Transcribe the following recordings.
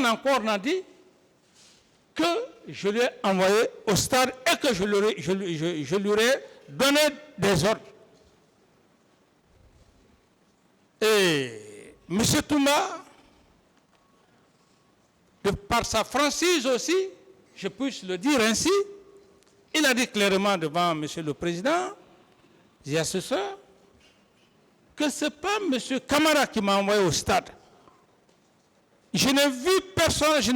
personne encore n'a dit que je l'ai envoyé au stade et que je lui ai donné des ordres. Et M. Toumba, de par sa franchise aussi, je puisse le dire ainsi, il a dit clairement devant M. le Président et assesseur que ce n'est pas M. Camara qui m'a envoyé au stade. Je n'ai vu personne, je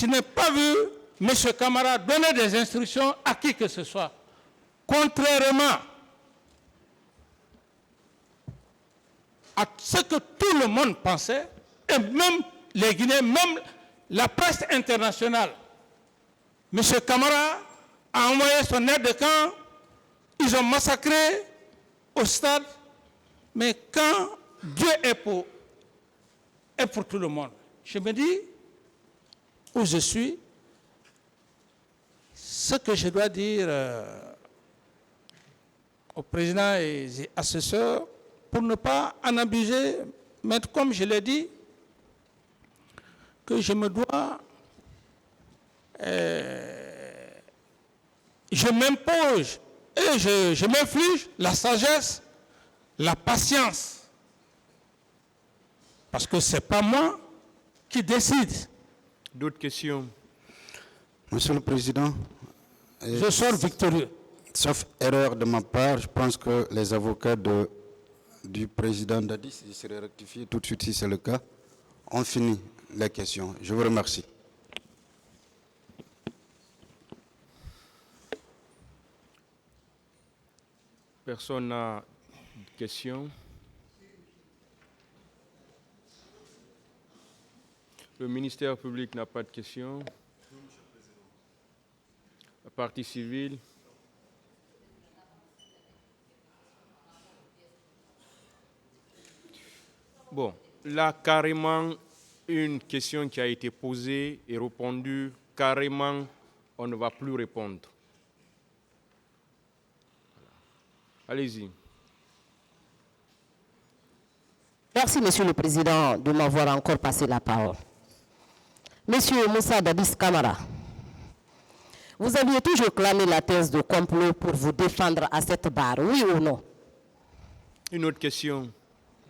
n'ai pas vu M. Camara donner des instructions à qui que ce soit. Contrairement à ce que tout le monde pensait, et même les Guinéens, même la presse internationale. M. Camara a envoyé son aide de camp, ils ont massacré au stade, mais quand Dieu est pour tout le monde, je me dis, où je suis, ce que je dois dire au président et assesseurs, pour ne pas en abuser, mais comme je l'ai dit, que je me dois, je m'impose et je m'inflige la sagesse, la patience, parce que ce n'est pas moi qui décide. D'autres questions? Monsieur le Président, Je sors victorieux. sauf erreur de ma part, je pense que les avocats du président Dadis, il serait rectifié tout de suite si c'est le cas, ont fini les questions. Je vous remercie. Personne n'a de questions? Le ministère public n'a pas de questions? La partie civile? Bon, là, carrément, une question qui a été posée et répondue, carrément, on ne va plus répondre. Allez-y. Merci, Monsieur le Président, de m'avoir encore passé la parole. Monsieur Moussa Dadis Camara, vous aviez toujours clamé la thèse de complot pour vous défendre à cette barre, oui ou non? Une autre question.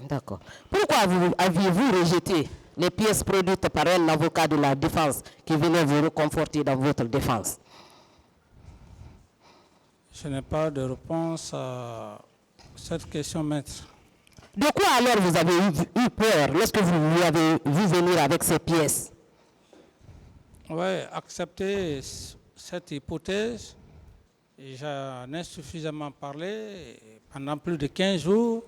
D'accord. Pourquoi aviez-vous rejeté les pièces produites par un avocat de la défense qui venait vous reconforter dans votre défense? Je n'ai pas de réponse à cette question, maître. De quoi alors vous avez eu peur lorsque vous lui avez vu venir avec ces pièces? Oui, accepter cette hypothèse, j'en ai suffisamment parlé pendant plus de 15 jours.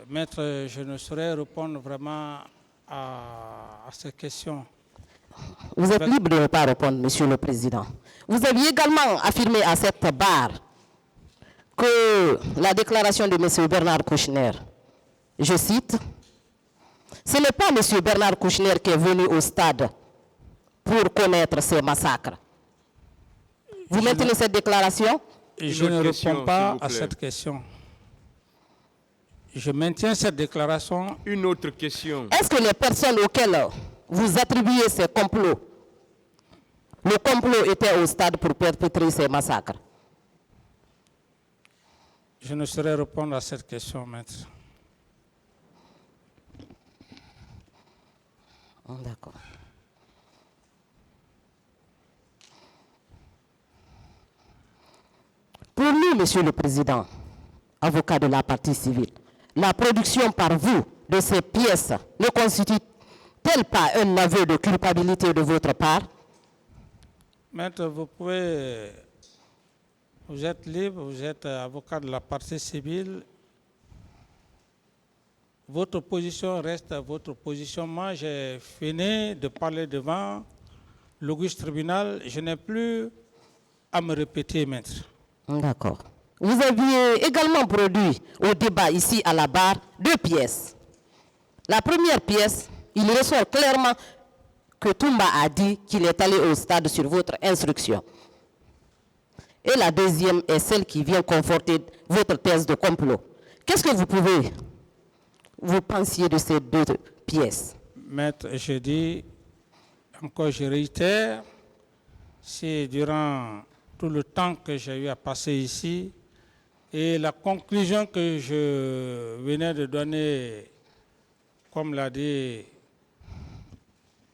Maître, je ne saurais répondre vraiment à ces questions. Vous êtes libre de ne pas répondre, Monsieur le Président. Vous aviez également affirmé à cette barre que la déclaration de M. Bernard Kouchner, je cite, « Ce n'est pas M. Bernard Kouchner qui est venu au stade pour connaître ces massacres. » Vous maintenez cette déclaration? Je ne réponds pas à cette question. Je maintiens cette déclaration. Une autre question. Est-ce que les personnes auxquelles vous attribuez ces complots, le complot était au stade pour perpétrer ces massacres? Je ne saurais répondre à cette question, maître. Oh, d'accord. Pour nous, Monsieur le Président, avocat de la partie civile, la production par vous de ces pièces ne constitue-t-elle pas un aveu de culpabilité de votre part? Maître, vous êtes libre, vous êtes avocat de la partie civile. Votre position reste votre position. Moi, j'ai fini de parler devant l'auguste tribunal. Je n'ai plus à me répéter, maître. D'accord. Vous aviez également produit au débat ici à la barre 2 pièces. La première pièce, il ressort clairement que Toumba a dit qu'il est allé au stade sur votre instruction. Et la deuxième est celle qui vient conforter votre thèse de complot. Qu'est-ce que vous pensiez de ces 2 pièces? Maître, je dis, encore je réitère, c'est durant tout le temps que j'ai eu à passer ici et la conclusion que je venais de donner, comme l'a dit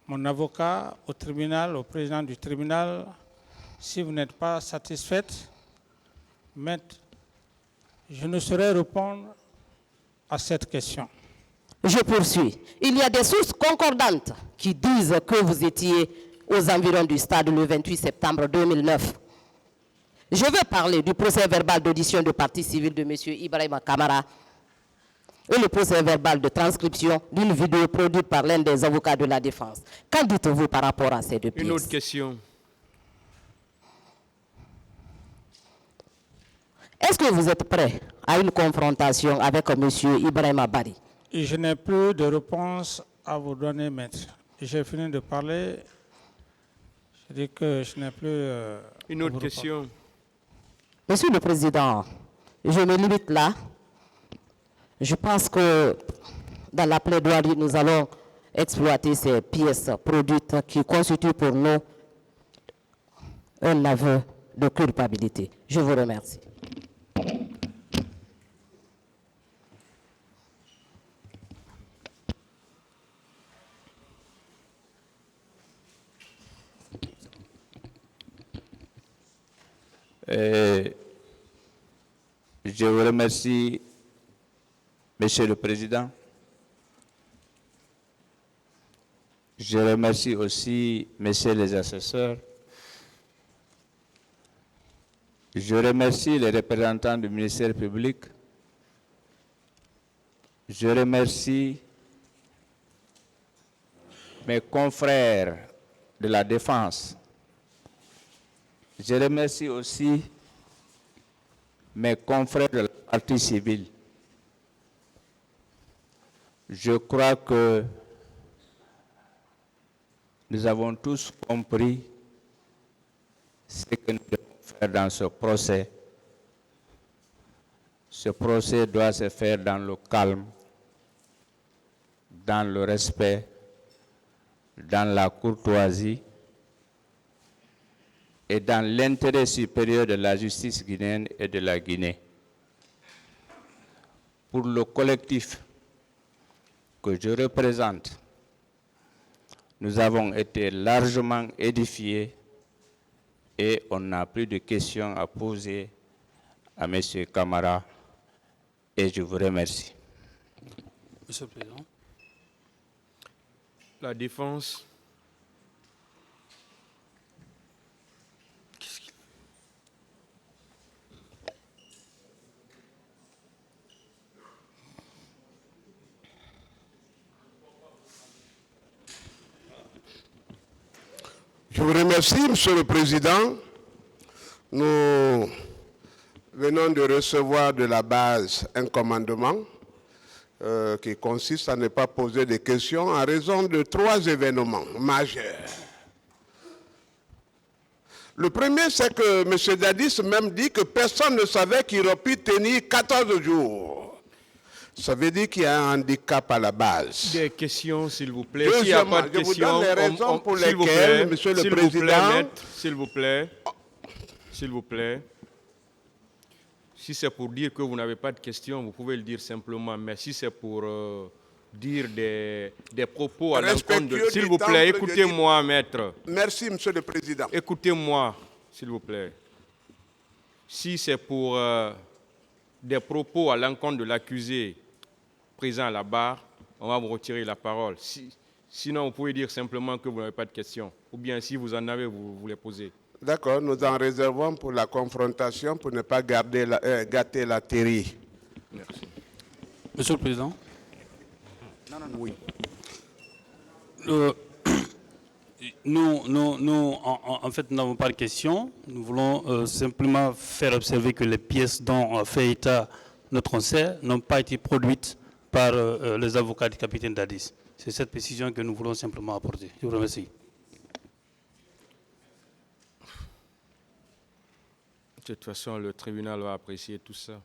mon avocat au tribunal, au président du tribunal, si vous n'êtes pas satisfaite, maître, je ne saurais répondre à cette question. Je poursuis. Il y a des sources concordantes qui disent que vous étiez aux environs du stade le 28 septembre 2009. Je veux parler du procès verbal d'audition de partie civile de M. Ibrahima Kamara et le procès verbal de transcription d'une vidéo produite par l'un des avocats de la défense. Qu'en dites-vous par rapport à ces deux pièces? Une autre question. Est-ce que vous êtes prêt à une confrontation avec M. Ibrahima Bari? Et je n'ai plus de réponse à vous donner, maître. J'ai fini de parler. Je dis que je n'ai plus... Une autre question. Monsieur le Président, je me limite là. Je pense que dans la plaidoirie, nous allons exploiter ces pièces produites qui constituent pour nous un aveu de culpabilité. Je vous remercie. Je vous remercie, Monsieur le Président. Je remercie aussi Messieurs les assesseurs. Je remercie les représentants du ministère public. Je remercie mes confrères de la défense. Je remercie aussi mes confrères de la partie civile. Je crois que nous avons tous compris ce que nous devons faire dans ce procès. Ce procès doit se faire dans le calme, dans le respect, dans la courtoisie et dans l'intérêt supérieur de la justice guinéenne et de la Guinée. Pour le collectif que je représente, nous avons été largement édifiés et on n'a plus de questions à poser à M. Kamara et je vous remercie. Monsieur le Président. La défense. Je vous remercie, Monsieur le Président. Nous venons de recevoir de la base un commandement qui consiste à ne pas poser de questions en raison de 3 événements majeurs. Le premier, c'est que M. Dadis même dit que personne ne savait qu'il aurait pu tenir 14 jours. Ça veut dire qu'il y a un handicap à la base. Des questions, s'il vous plaît. Deuxièmement, S'il n'y a pas de je vous questions, donne les raisons pour lesquelles, Monsieur le Président... S'il vous plaît. Si c'est pour dire que vous n'avez pas de questions, vous pouvez le dire simplement. Mais si c'est pour dire des propos à l'encontre de... S'il vous plaît, écoutez-moi, maître. Merci, Monsieur le Président. Écoutez-moi, s'il vous plaît. Si c'est pour des propos à l'encontre de l'accusé présent à la barre, on va vous retirer la parole. Sinon, vous pouvez dire simplement que vous n'avez pas de questions. Ou bien, si vous en avez, vous les posez. D'accord, nous en réservons pour la confrontation pour ne pas gâter la théorie. Merci. Monsieur le Président. Oui. En fait, nous n'avons pas de questions. Nous voulons simplement faire observer que les pièces dont fait état notre conseil n'ont pas été produites par les avocats du capitaine Dadis. C'est cette précision que nous voulons simplement apporter. Je vous remercie. De toute façon, le tribunal va apprécier tout ça.